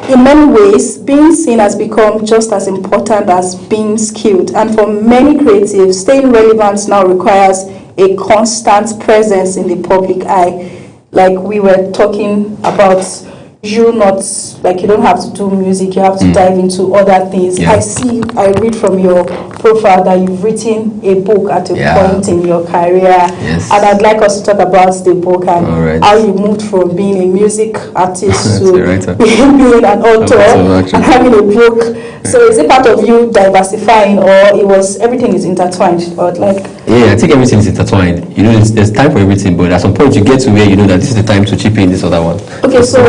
in many ways, being seen has become just as important as being skilled. And for many creatives, staying relevant now requires a constant presence in the public eye. Like we were talking about, you don't have to do music, you have to dive into other things. I read from your profile that you've written a book at a point in your career. And I'd like us to talk about the book and how you moved from being a music artist to being an author and having a book. So is it part of you diversifying, or everything is intertwined, or like? Yeah, I think everything is intertwined. There's time for everything, but at some point you get to where you know that this is the time to chip in this other one. Okay, so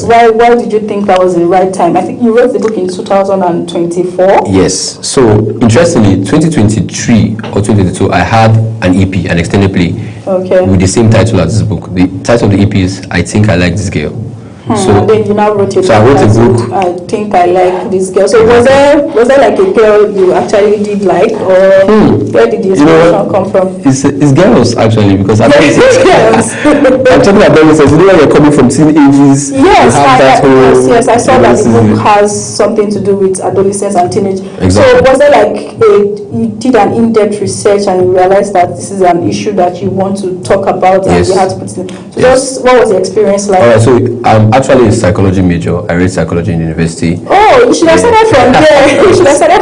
why did you think that was the right time? I think you wrote the book in 2024. Yes. So interestingly, 2023 or 2022, I had an EP, an extended play, with the same title as this book. The title of the EP is "I Think I Like This Girl." So and then you now wrote it. So I wrote a book. I think I like this girl. So was there like a girl you actually did like, or where did the inspiration come from? It's girls actually, because I'm talking about adolescents. You know where you're coming from, teenagers. Yes, I saw that the book has something to do with adolescents and teenagers. Exactly. So was there like you did an in-depth research and you realized that this is an issue that you want to talk about and you had to put it in? So just what was the experience like? Alright, so actually a psychology major. I read psychology in university. Oh, you should have started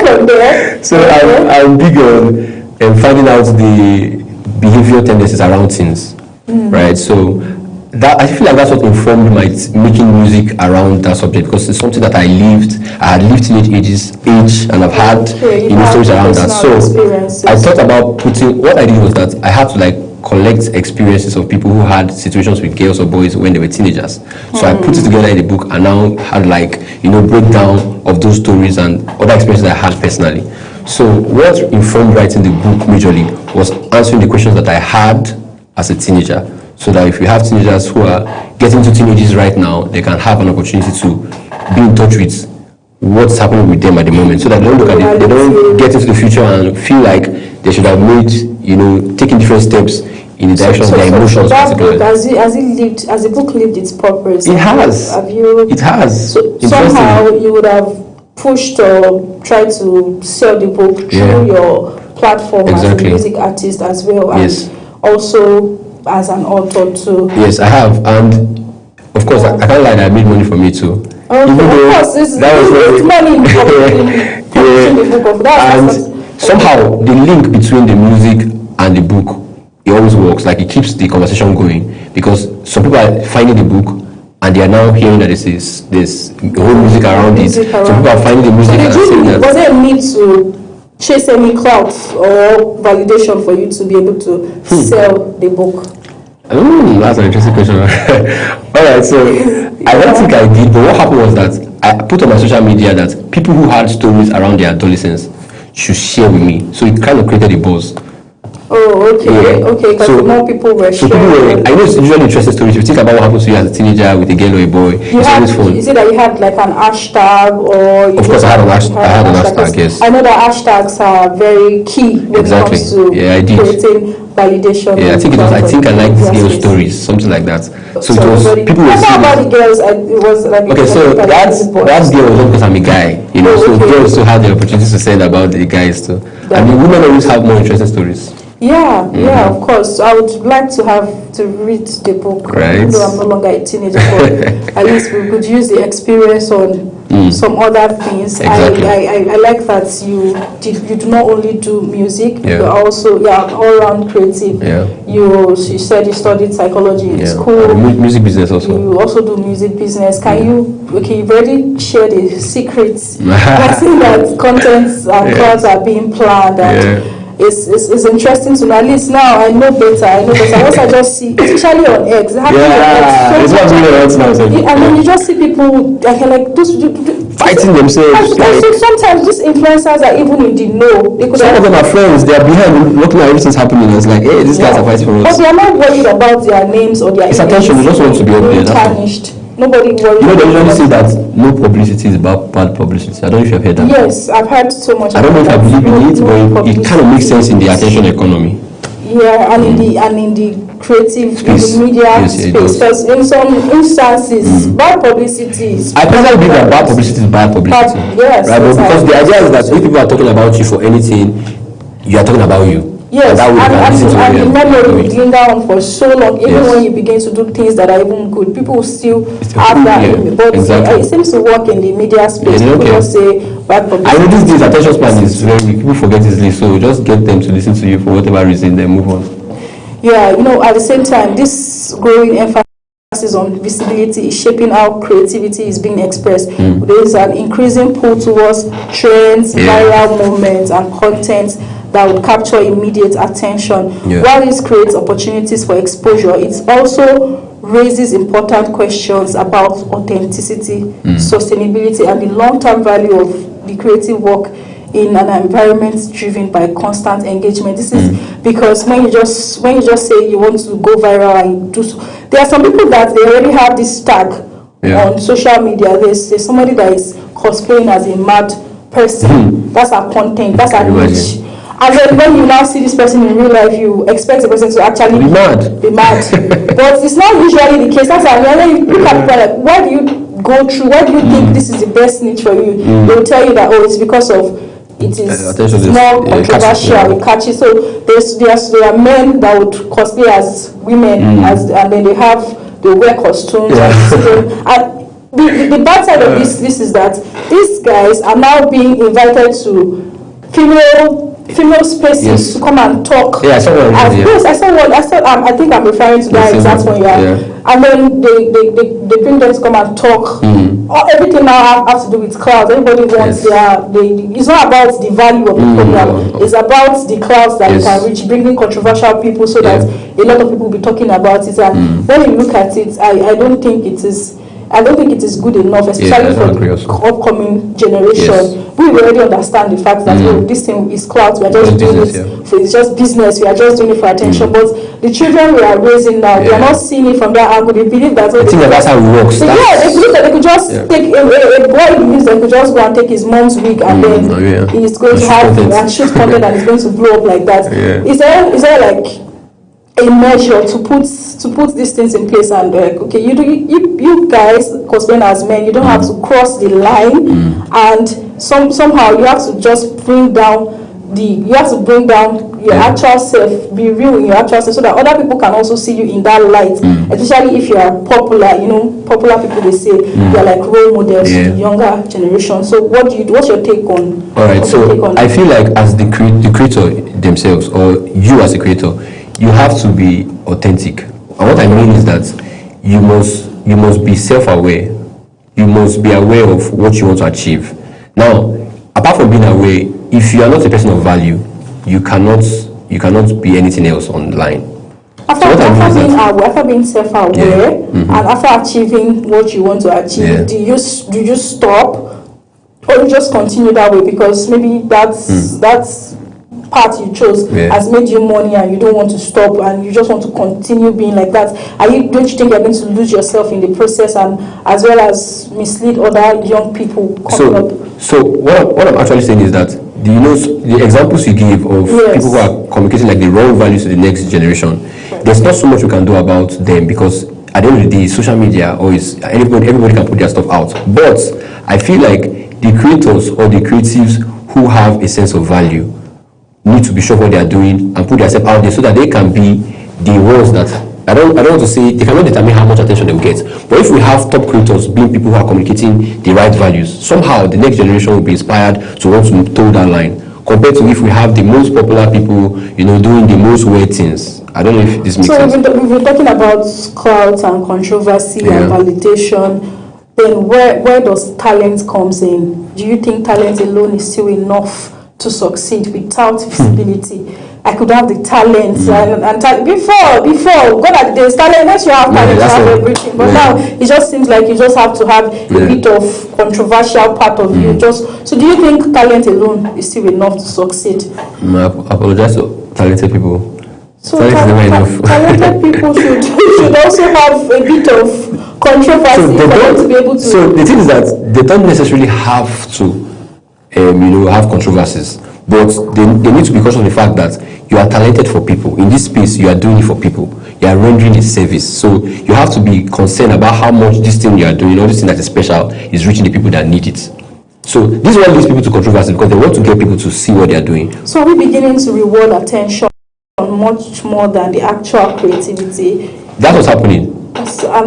from there. So I'm big on finding out the behavioral tendencies around teens, right? So that I feel like that's what informed my making music around that subject, because it's something that I had lived teenage age, and I've had stories around that. So I thought about what I did was that I had to collect experiences of people who had situations with girls or boys when they were teenagers. So I put it together in the book, and now had breakdown of those stories and other experiences I had personally. So what informed writing the book majorly was answering the questions that I had as a teenager, so that if you have teenagers who are getting to teenagers right now, they can have an opportunity to be in touch with what's happening with them at the moment, so that they don't look at it, they don't get into the future and feel like they should have made, taking different steps in the direction of their emotions. So that book, has the book lived its purpose? It has. It has. So somehow you would have pushed or tried to sell the book through your platform as a music artist as well, and also as an author too. Yes, I have, and of course I can't lie that I made money from it too. Okay, of course, it's money in publishing the book. And somehow the link between the music and the book, it always works. Like, it keeps the conversation going, because some people are finding the book and they are now hearing that this whole music around it. Some people are finding the music and saying that. Was there a need to chase any clout or validation for you to be able to sell the book? That's an interesting question. Alright, so I don't think I did, but what happened was that I put on my social media that people who had stories around their adolescence should share with me. So it kind of created a buzz. Oh, okay, because more people were sharing. I know it's usually interesting stories. If you think about what happens to you as a teenager with a girl or a boy, it's always fun. Is it that you had like an hashtag, or? Of course, I had an hashtag, yes. I know that hashtags are very key when it comes to creating validation. Yeah, I think it was. I think I like these girl stories, something like that. So it was people were saying about the girls. It was like so that girl was not because I'm a guy, So girls still had the opportunity to say about the guys too. I mean, women always have more interesting stories. Yeah, of course. I would like to read the book, right? Though I'm no longer a teenager, but at least we could use the experience on some other things. Exactly. I like that you do not only do music, but also all-round creative. Yeah. You said you studied psychology in school. Music business also. You also do music business. You've already shared the secrets. I see that contents and thoughts are being planned and. It's interesting to know. At least now I know better. Once I just see, especially on X, it's not really on X now. I mean, you just see people like those fighting themselves. Sometimes these influencers are even in the know. Some of them are friends. They are behind, looking at everything's happening. It's like, hey, these guys are fighting for us. But they are not worried about their names or their. It's attention. They just want to be up there. Tarnished. Nobody worries. They usually say that no publicity is about bad publicity. I don't know if you've heard that. Yes, I've heard so much. I don't know if I believe in it, but it kind of makes sense in the attention economy. Yeah, and in the creative, Space. in the media Yes, yeah, it space. does. Because in some instances, bad publicity is. I personally believe that bad publicity is bad publicity. Yes, Right, but because the idea is that if people are talking about you for anything, you are talking about you. Yes, and the memory will linger on for so long, even Yes. when you begin to do things that are even good. People will still have that, yeah, but exactly. it seems to work in the media space. Yeah, People okay. just say bad publicity. I know these days attention span is very, people forget easily, so just get them to listen to you for whatever reason, then move on. Yeah, at the same time, this growing emphasis on visibility is shaping how creativity is being expressed. There is an increasing pull towards trends, viral movements, and content that would capture immediate attention. While this creates opportunities for exposure, it also raises important questions about authenticity, sustainability, and the long-term value of the creative work in an environment driven by constant engagement. This is because when you just say you want to go viral and do so, there are some people that they already have this tag on social media. There's somebody that is cosplaying as a mad person. That's our content. That's our niche. And then when you now see this person in real life, you expect the person to actually be mad. But it's not usually the case. That's why when you look at people like, why do you go through? Why do you think this is the best niche for you? They will tell you that it's because of it is more controversial, catchy. So there are men that would cosplay as women, and then they wear costumes. And the bad side of this is that these guys are now being invited to female spaces to come and talk. Yeah, I saw one. Yes, I saw one. I think I'm referring to that exact one. And then they bring them to come and talk. Everything now has to do with clout. Everybody wants it's not about the value of the program. It's about the clout that it can reach, bringing controversial people so that a lot of people will be talking about it. And when you look at it, I don't think it is good enough, especially for the upcoming generation. We already understand the fact that this thing is clout. We are just doing it. It's just business. We are just doing it for attention. But the children we are raising now, they are not seeing it from that angle. They believe that. I think that's how it works. They believe that they could just take a boy believes they could just go and take his mom's wig and then he's going to have and shoot content and it's going to blow up like that. Is there like a measure to put these things in place and okay, you guys cosplaying as men, you don't have to cross the line, and somehow you have to just bring down your actual self, be real in your actual self, so that other people can also see you in that light. Especially if you are popular, popular people, they say you are like role models to the younger generation. So what's your take on? All right, so I feel like as the creator themselves, or you as a creator, you have to be authentic. And what I mean is that you must be self-aware. You must be aware of what you want to achieve. Now, apart from being aware, if you are not a person of value, you cannot be anything else online. After being self-aware and after achieving what you want to achieve, do you stop or you just continue that way because maybe that's path you chose has made you money and you don't want to stop and you just want to continue being like that? Don't you think you're going to lose yourself in the process and as well as mislead other young people coming up? So what I'm actually saying is that the examples you give of people who are communicating like the wrong values to the next generation, there's not so much we can do about them because at the end of the day, social media always everybody can put their stuff out. But I feel like the creators or the creatives who have a sense of value need to be sure what they are doing and put themselves out there so that they can be the ones that I don't want to say they cannot determine how much attention they will get. But if we have top creators being people who are communicating the right values, somehow the next generation will be inspired to want to toe that line. Compared to if we have the most popular people, doing the most weird things. I don't know if this makes sense. So we've been talking about clout and controversy and validation. Then where does talent comes in? Do you think talent alone is still enough to succeed without visibility? I could have the talent and before God at the days, talent, once you have talent, you have everything. But now it just seems like you just have to have a bit of controversial part of you. So do you think talent alone is still enough to succeed? I apologize to talented people. So talented people should also have a bit of controversy for them to be able to. So the thing is that they don't necessarily have to have controversies. But they need to be cautious of the fact that you are talented for people. In this space, you are doing it for people. You are rendering a service. So you have to be concerned about how much this thing you are doing, all this thing that is special, is reaching the people that need it. So this is what leads people to controversy, because they want to get people to see what they are doing. So are we beginning to reward attention much more than the actual creativity? That's what's happening. That's not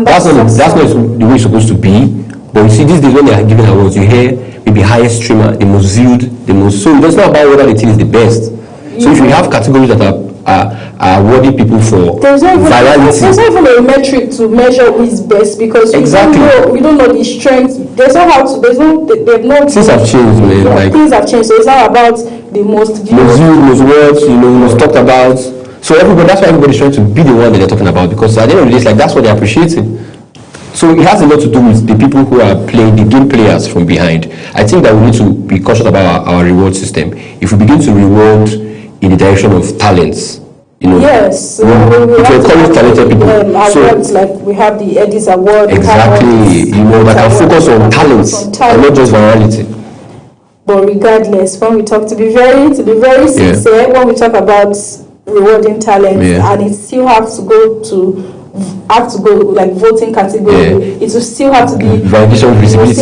the way it's supposed to be. But you see, these days when they are giving awards, you hear maybe highest streamer, the most viewed, the most. So it's not about whether the thing is the best. So if you have categories that are awarding people for virality, there's not even a metric to measure who is best, because exactly we don't know the strength. They've not. Things have changed, man. Yeah, like, things have changed. So it's not about the most viewed, most watched, most talked about. So that's why everybody's trying to be the one that they're talking about, because at the end of the day, it's like that's what they're appreciating. So it has a lot to do with the people who are playing, the game players from behind. I think that we need to be cautious about our reward system. If we begin to reward in the direction of talents, yes, we encourage talented people. Awards, like we have the Eddies Award. Exactly, that can focus on talents and not just virality. But regardless, when we talk, to be very sincere, when we talk about rewarding talent, and it still has to go like voting category, it will still have to be validation, visibility, we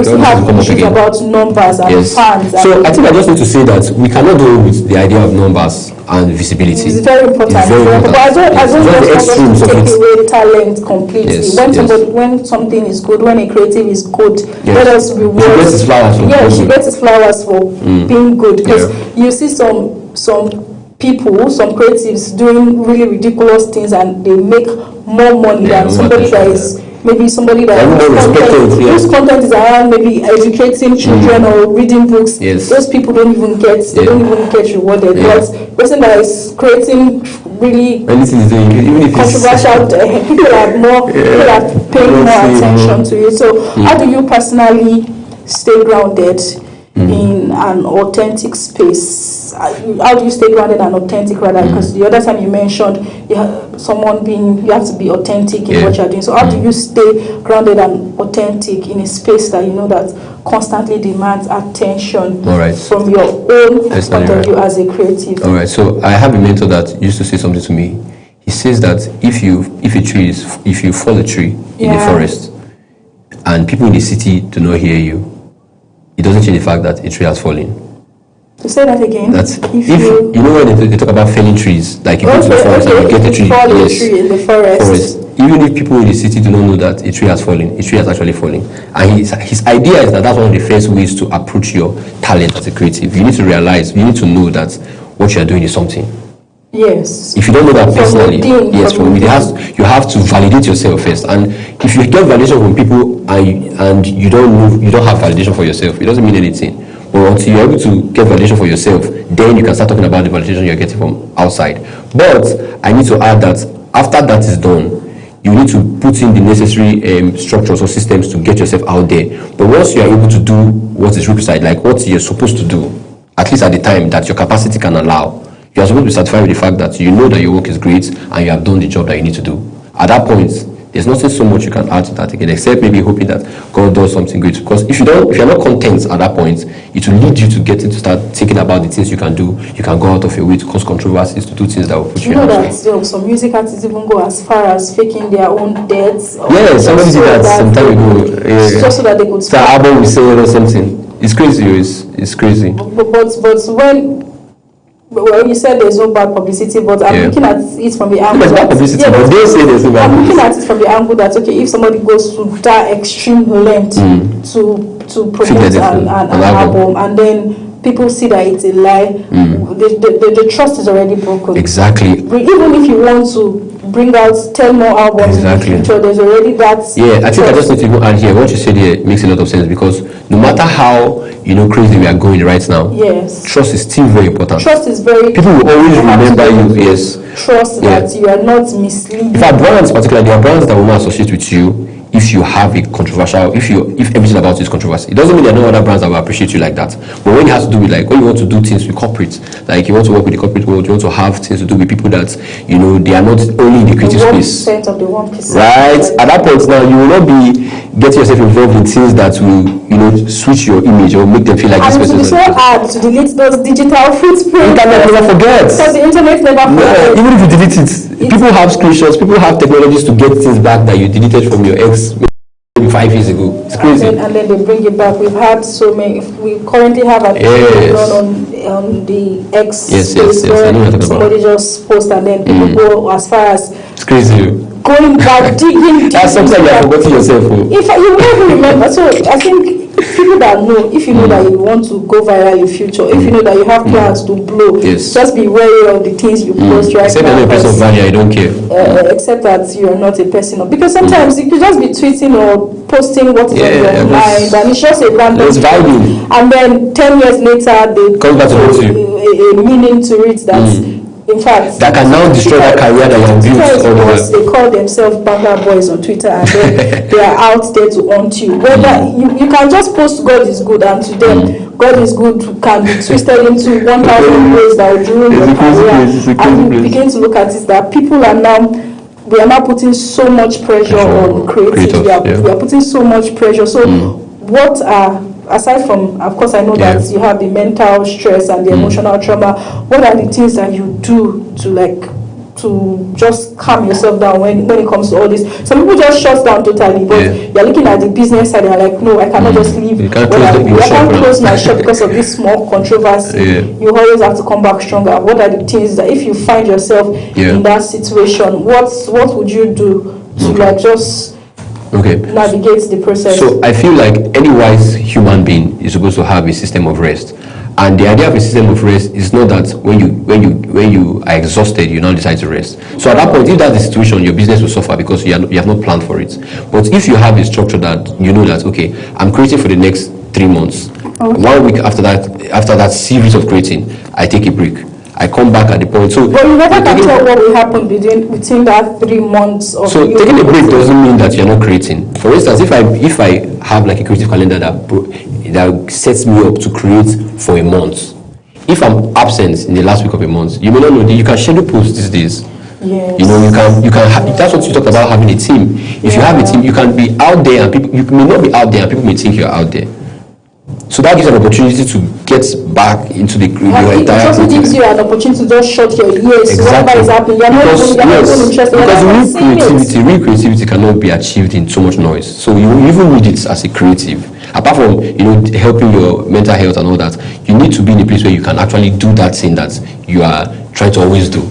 still have issues about numbers and fans. So I think I just need to say that we cannot go with the idea of numbers and visibility. It's very important. But I don't want to take away talent completely. When something is good, when a creative is good, let us reward. She gets his flowers for she gets his flowers for being good. Because you see some people, some creatives doing really ridiculous things, and they make more money than somebody that is maybe somebody that whose content is around maybe educating children or reading books. Those people don't even get rewarded. But person that is creating really controversial, people are paying more attention to it. So how do you personally stay grounded in an authentic space? How do you stay grounded and authentic, rather? Because the other time you mentioned you have to be authentic in what you're doing. So how do you stay grounded and authentic in a space that you know that constantly demands attention from your own point of view as a creative? All right. So I have a mentor that used to say something to me. He says that if you fall a tree in the forest and people in the city do not hear you, it doesn't change the fact that a tree has fallen. To say that again. That's if you know when they talk about felling trees, like you go to the forest and you get a tree. Tree in the forest. Even if people in the city do not know that a tree has fallen, a tree has actually fallen. And his idea is that that's one of the first ways to approach your talent as a creative. You need to know that what you are doing is something. Yes. If you don't know that personally, you have to validate yourself first. And if you get validation from people and you don't have validation for yourself, it doesn't mean anything. But until you're able to get validation for yourself, then you can start talking about the validation you're getting from outside. But I need to add that after that is done, you need to put in the necessary structures or systems to get yourself out there. But once you are able to do what is required, like what you're supposed to do, at least at the time that your capacity can allow, you are supposed to be satisfied with the fact that you know that your work is great and you have done the job that you need to do. At that point, there's nothing so much you can add to that again, except maybe hoping that God does something great. Because if you're not content at that point, it will lead you to getting to start thinking about the things you can do. You can go out of your way to cause controversies, to do things that will put you in that some music artists even go as far as faking their own deaths. Yeah, somebody did that some time ago. Just so that they could the album we sell or something. It's crazy. It's crazy. Well, you said there's no bad publicity, but I'm looking at it from the angle. There's bad publicity, but they say there's no bad publicity. I'm looking at it from the angle that if somebody goes to that extreme length to promote an album, and then people see that it's a lie, the trust is already broken. Exactly. Even if you want to bring out 10 more albums in the future, there's already that. I think I just need to add here. What you said here makes a lot of sense, because no matter how crazy we are going right now, trust is still very important. Trust is very. People will always remember you. Yes. Trust that you are not misleading. In fact, brands particularly, there are brands that will not associate with you if you have a controversial, if everything about you is controversy. It doesn't mean there are no other brands that will appreciate you like that. But when it has to do with when you want to do things with corporates, like you want to work with the corporate world, you want to have things to do with people that they are not only in the creative space. 1% of the 1%. Right. At that point now, you will not be getting yourself involved in things that will switch your image or make them feel like this And person. it will be so hard to delete those digital footprints. Internet never forgets. Because the internet never forgets. Even if you delete it, people have screenshots, people have technologies to get things back that you deleted from your ex maybe 5 years ago. It's crazy. And then they bring it back. We've had so many. We currently have a thing on the X space where somebody just posts and then people go as far as. It's crazy. Going back, digging. That's something you have forgotten yourself. If you never remember, so I think people that know, if you know that you want to go viral in future, if you know that you have plans to blow, just be wary of the things you post right except now. Except person of value, I don't care. Except that you are not a person of, because sometimes you could just be tweeting or posting what is on your mind, and it's just a random thing. And then 10 years later, they come back to a meaning to it that. In fact, that can now destroy that career that you have built. They call themselves banger boys on Twitter, and then they are out there to haunt you. Whether you can just post God is good, and to them God is good can be twisted into 1,000 ways that will ruin your career. And you begin to look at it that people are now. We are now putting so much pressure on creatives. We are putting so much pressure. So, what are, aside from, of course, I know that you have the mental stress and the emotional trauma, what are the things that you do to just calm yourself down when it comes to all this? Some people just shut down totally, but you're looking at the business side and you're like, no, I cannot just leave. I can't close my shop because of this small controversy. You always have to come back stronger. What are the things that if you find yourself in that situation, what would you do to just navigate the process? So I feel like any wise human being is supposed to have a system of rest. And the idea of a system of rest is not that when you are exhausted, you now decide to rest. So at that point, if that's the situation, your business will suffer because you have not planned for it. But if you have a structure that you know that, okay, I'm creating for the next 3 months. 1 week after that series of creating, I take a break. I come back at the point. So, but you never can tell what will happen between that 3 months of. So taking a break doesn't mean that you're not creating. For instance, if I have like a creative calendar that sets me up to create for a month, if I'm absent in the last week of a month, you may not know that you can schedule posts these days. Yes. You can have, that's what you talked about, having a team. If you have a team, you can be out there and people, you may not be out there and people may think you're out there. So that gives an opportunity to get back into the it also gives you an opportunity to just shut your ears. Exactly. Whatever is happening, you're not even interested. Because real creativity cannot be achieved in so much noise. So you even need it as a creative. Apart from helping your mental health and all that, you need to be in a place where you can actually do that thing that you are trying to always do.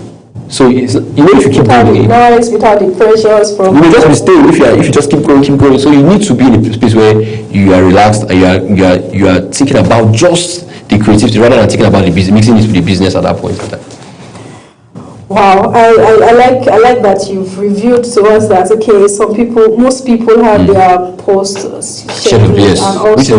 So if you keep going, noise, without the pressures from, you may just be stable if you just keep going. So you need to be in a space where you are relaxed and you are thinking about just the creativity rather than thinking about the business, mixing it with the business at that point. Wow, I like that you've reviewed to us that most people have their post schedule, and also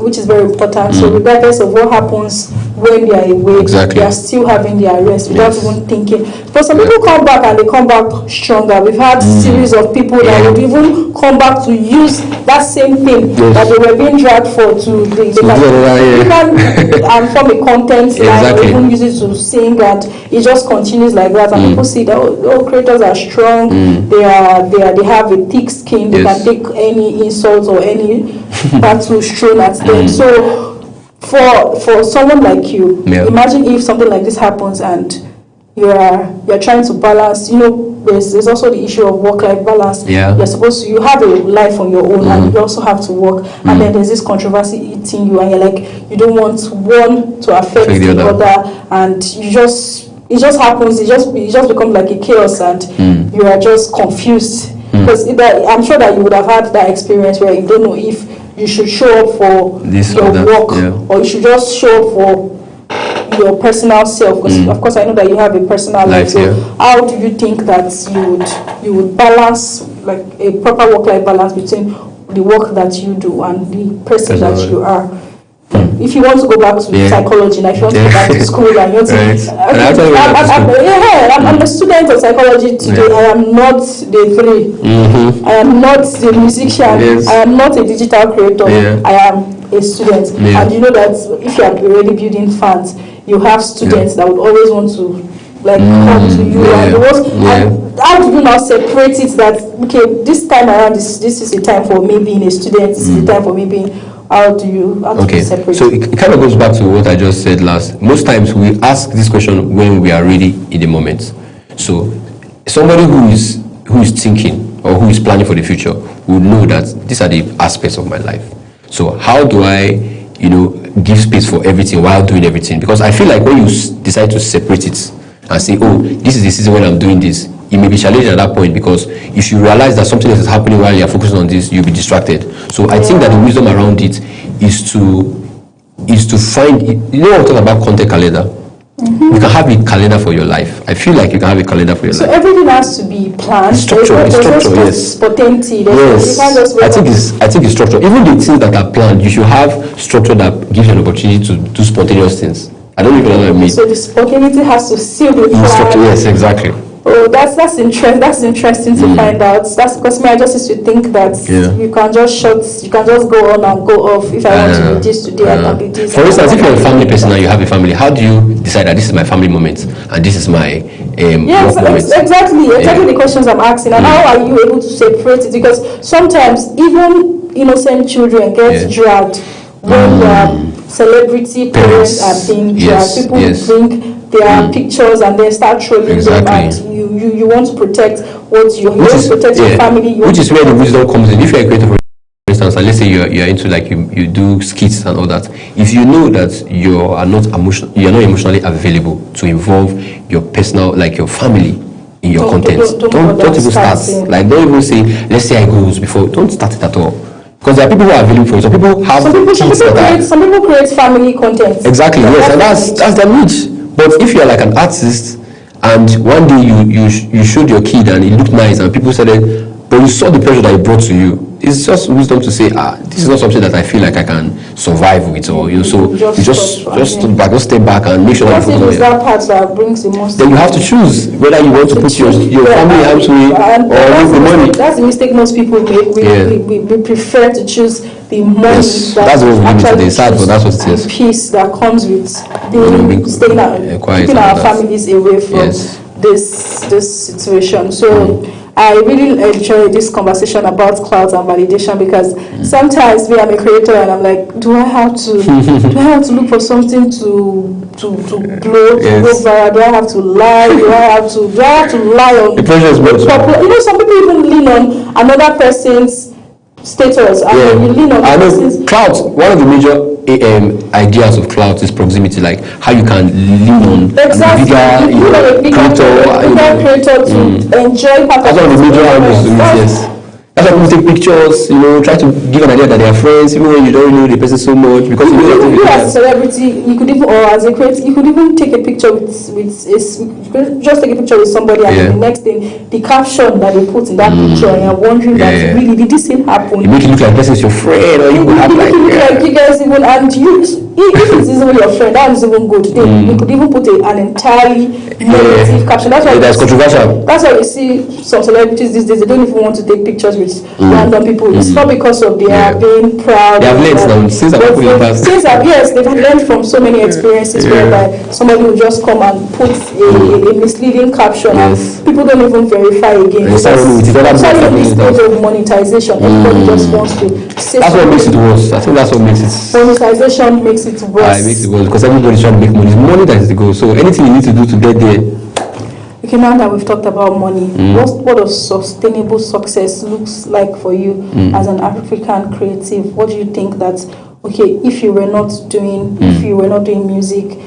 which is very important. So regardless of what happens when they are away, they are still having their rest without even thinking. But some people come back and they come back stronger. We've had series of people that would even come back to use that same thing that they were being dragged for they can form a content line, or even use it to sing, and it just continues like that. And people see that creators are strong. They have a thick skin. They can take any insult or any battle thrown at them. So for someone like you, imagine if something like this happens and you're trying to balance. There's also the issue of work-life balance. You're supposed to, you have a life on your own, and you also have to work. And then there's this controversy eating you, and you're like, you don't want one to affect the other, and it just happens. It just becomes like a chaos, and you are just confused. Because I'm sure that you would have had that experience where you don't know if you should show up for your work, or you should just show up for your personal self. Because of course I know that you have a personal life. So how do you think that you would balance, like a proper work-life balance between the work that you do and the person that you are? If you want to go back to psychology, like if you want to go back to school and you want to, I'm a student of psychology today. I am not the 3. I am not the musician. I am not a digital creator. I am a student. And you know that if you are already building fans, you have students that would always want to come to you. And how do you now separate it that, okay, this time around, this is the time for me being a student, this is the time for me being How do you separate? So it kind of goes back to what I just said last. Most times we ask this question when we are really in the moment. So somebody who is thinking or who is planning for the future will know that these are the aspects of my life. So how do I, give space for everything while doing everything? Because I feel like when you decide to separate it and say, oh, this is the season when I'm doing this, it may be challenging at that point, because if you realize that something else is happening while you're focusing on this, you'll be distracted. So I think that the wisdom around it is to find, we're talking about content calendar. You can have a calendar for your life. I feel like you can have a calendar for your life. So everything has to be planned. Structure, yes. Spontaneity. Yes. I think it's structure. Even the things that are planned, you should have structure that gives you an opportunity to do spontaneous things. I don't even know what I mean. So the spontaneity has to still be planned. Structure, yes, exactly. Oh, that's interesting to find out. That's because I just used to think that you can just go on and go off. If I want to do this today, I can do this. For instance, if you're a family person and you have a family, how do you decide that this is my family moment and this is my work moment? Exactly the questions I'm asking. And how are you able to separate it? Because sometimes even innocent children get dragged when celebrity parents are being dragged. People bring their pictures and then start trolling them, and you want to protect what you want to protect your family. Which is where the wisdom comes in. If you're a creator, for instance, and let's say you're into like you do skits and all that, if you know that you're not emotionally available to involve your personal, like your family, in your content, don't even start. Like, don't even say, let's say I goes before. Don't start it at all. Because there are people who are available for you. Some people have some people create family content. Exactly, yes, and that's their niche. But if you're like an artist and one day you showed your kid and it looked nice and people said it, but you saw the pressure that it brought to you, it's just wisdom to say, this is not something that I feel like I can survive with, or so you just step back and make sure that you focus on that part that brings the most. Then you have to choose whether you want to put your family hands away or make the money. That's the mistake most people make. We prefer to choose the money. Yes, that's what we need today. Sad, but that's what it is. Peace that comes with keeping our families away from this situation. So I really enjoy this conversation about clout and validation, because sometimes I'm a creator and I'm like, do I have to look for something to blow, to go viral? Do I have to lie? Do I have to lie on the pressure is popular? Some people even lean on another person's status, and you lean on Clout. One of the major ideas of Clout is proximity, like how you can lean on a bigger creator to enjoy part of the major angles to it. Yes. That's why people take pictures, try to give an idea that they are friends, even when you don't know the person so much. Because you as a celebrity, you could even, or as a creator, you could even take a picture just take a picture with somebody, and then the next thing, the caption that they put in that picture, and you're wondering that really, did this thing happen? You make it look like this is your friend, or you could have like you guys even, and if it's even your friend, that is even good. You could even put an entirely negative caption. That's why that's controversial. That's why you see some celebrities these days, they don't even want to take pictures with random people. It's not because of their being proud. They have learned now, since they've learned from so many experiences whereby somebody will just come and put a misleading caption, and people don't even verify again. Especially in this stage of monetization, everybody just wants to say that's what makes it worse. I think that's what makes it. Monetization makes it worse. It makes it worse because everybody's trying to make money. It's money that is the goal. So anything you need to do to get there. Okay, now that we've talked about money, what does sustainable success looks like for you as an African creative? What do you think that, if you were not doing music,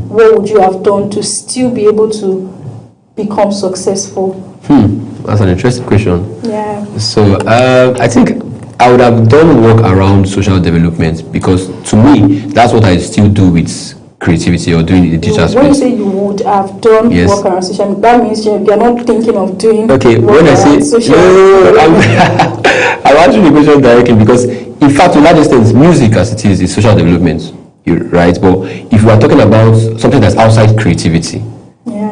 what would you have done to still be able to become successful? That's an interesting question. Yeah. So I think I would have done work around social development, because to me that's what I still do with creativity or doing the digital space. When you say you would have done work around social, that means you're not thinking of doing when I say social I'm answering the question directly, because in fact to a large extent music as it is social development, right? But if we are talking about something that's outside creativity,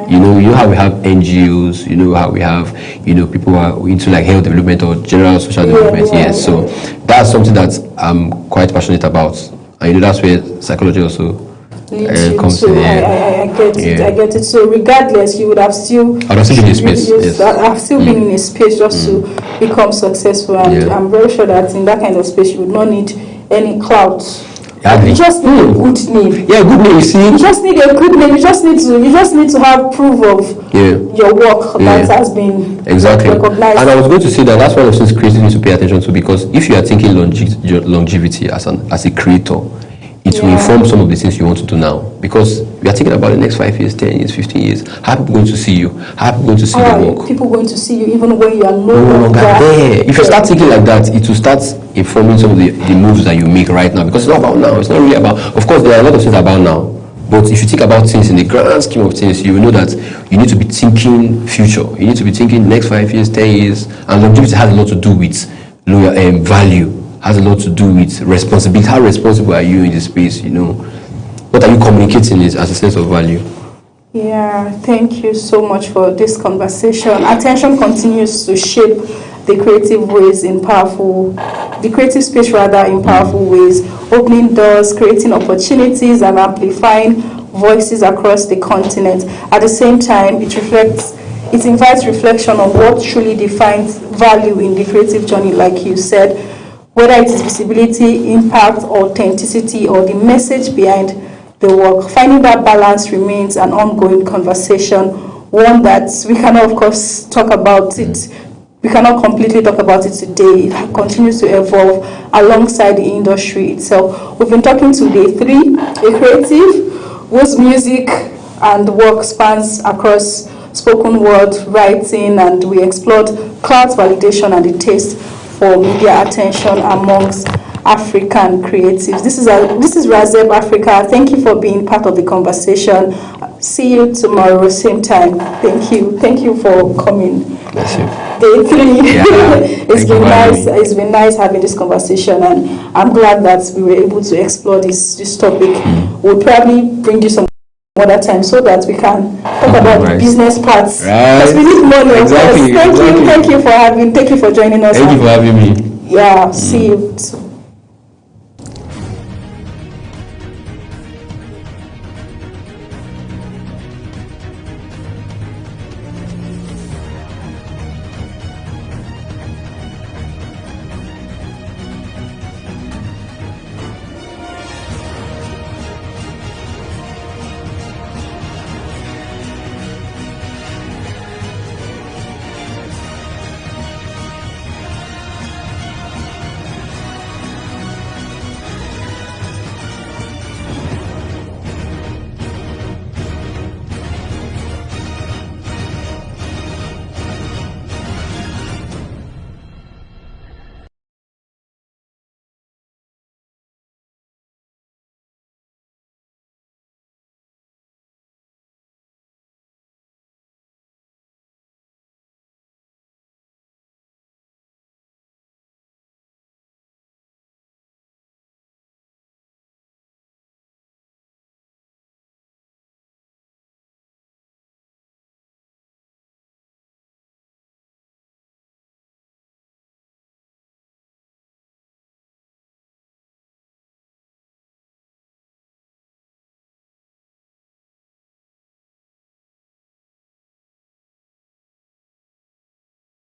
you know how we have NGOs, how we have people who are into like health development or general social development. So that's something that I'm quite passionate about, and that's where psychology also comes in. I get it. So regardless, you would have still been in a space. I've still been in a space just to become successful, and I'm very sure that in that kind of space you would not need any clout. Hardly. You just need a good name. Yeah, good name. You see, You just need a good name. You just need to have proof of your work that has been recognized. And I was going to say that that's one of the things creators need to pay attention to, because if you are thinking longevity as a creator, it will inform some of the things you want to do now. Because we are thinking about the next 5 years, 10 years, 15 years. How are people going to see you? How are people going to see your work? People going to see you even when you are no longer there. If you start thinking like that, it will start informing some of the moves that you make right now. Because it's not about now. It's not really about. Of course, there are a lot of things about now. But if you think about things in the grand scheme of things, you will know that you need to be thinking future. You need to be thinking next 5 years, 10 years. And longevity has a lot to do with value. Has a lot to do with responsibility. How responsible are you in this space? What are you communicating is as a sense of value? Yeah, thank you so much for this conversation. Attention continues to shape the creative space in powerful ways, opening doors, creating opportunities, and amplifying voices across the continent. At the same time, it invites reflection on what truly defines value in the creative journey, like you said, whether it is visibility, impact, authenticity, or the message behind the work. Finding that balance remains an ongoing conversation, one that we cannot, of course, talk about it. We cannot completely talk about it today. It continues to evolve alongside the industry itself. We've been talking to Day 3, a creative whose music and work spans across spoken word, writing, and we explored clout validation and the taste for media attention amongst African creatives. This is Razep Africa. Thank you for being part of the conversation. See you tomorrow, same time. Thank you for coming. Bless you. Day 3. Yeah. It's been nice. It's been nice having this conversation, and I'm glad that we were able to explore this topic. We'll probably bring you some other time so that we can talk about the business parts. Because we need money, of course. Thank you for joining us. Thank you for having me. Yeah, see you.